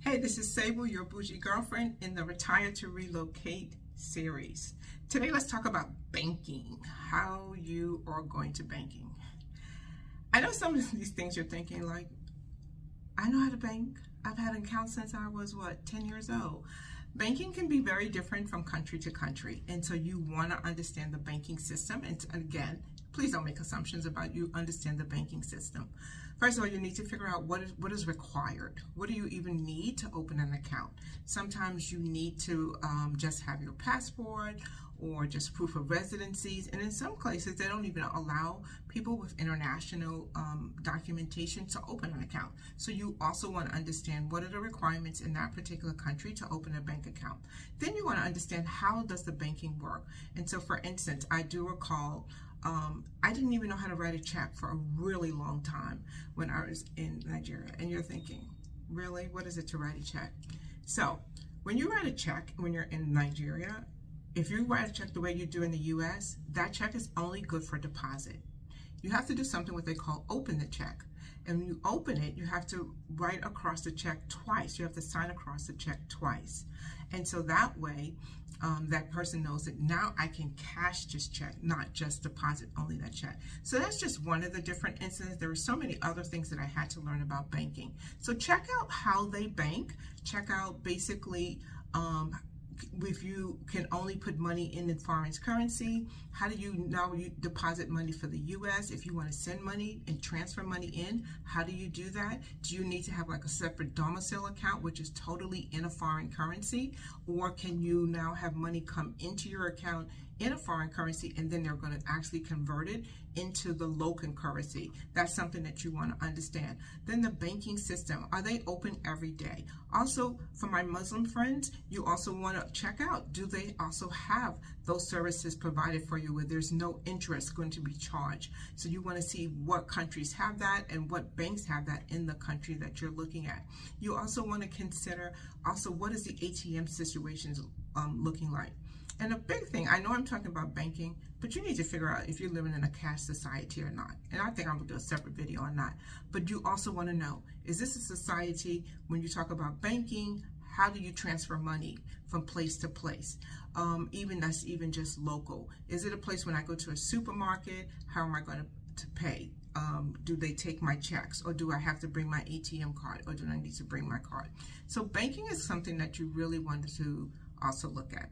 Hey, this is Sable, your bougie girlfriend in the Retire to Relocate series. Today, let's talk about banking, how you are going to banking. I know some of these things you're thinking like, I know how to bank. I've had an account since I was, 10 years old. Banking can be very different from country to country. And so you want to understand the banking system. And again, please don't make assumptions about you understand the banking system. First of all, you need to figure out what is required. What do you even need to open an account? Sometimes you need to just have your passport or just proof of residencies. And in some places, they don't even allow people with international documentation to open an account. So you also want to understand what are the requirements in that particular country to open a bank account. Then you want to understand how does the banking work. And so for instance, I do recall I didn't even know how to write a check for a really long time when I was in Nigeria. And you're thinking, really? What is it to write a check? So when you write a check, when you're in Nigeria, if you write a check the way you do in the US, that check is only good for deposit. You have to do something what they call open the check. And when you open it, you have to write across the check twice. You have to sign across the check twice. And so that way, that person knows that now I can cash this check, not just deposit only that check. So that's just one of the different instances. There were so many other things that I had to learn about banking. So check out how they bank. Check out basically if you can only put money in foreign currency, how do you deposit money for the US? If you want to send money and transfer money in, how do you do that? Do you need to have like a separate domicile account, which is totally in a foreign currency? Or can you now have money come into your account in a foreign currency and then they're going to actually convert it into the local currency? That's something that you want to understand. Then the banking system, are they open every day? Also, for my Muslim friends, you also want to check out, do they also have those services provided for you where there's no interest going to be charged? So you want to see what countries have that and what banks have that in the country that you're looking at. You also want to consider also what is the ATM situations looking like. And a big thing, I know I'm talking about banking, but you need to figure out if you're living in a cash society or not. And I think I'm going to do a separate video on that. But you also want to know, is this a society, when you talk about banking, how do you transfer money from place to place? That's even just local. Is it a place when I go to a supermarket, how am I going to pay? Do they take my checks, or do I have to bring my ATM card, or do I need to bring my card? So banking is something that you really wanted to also look at.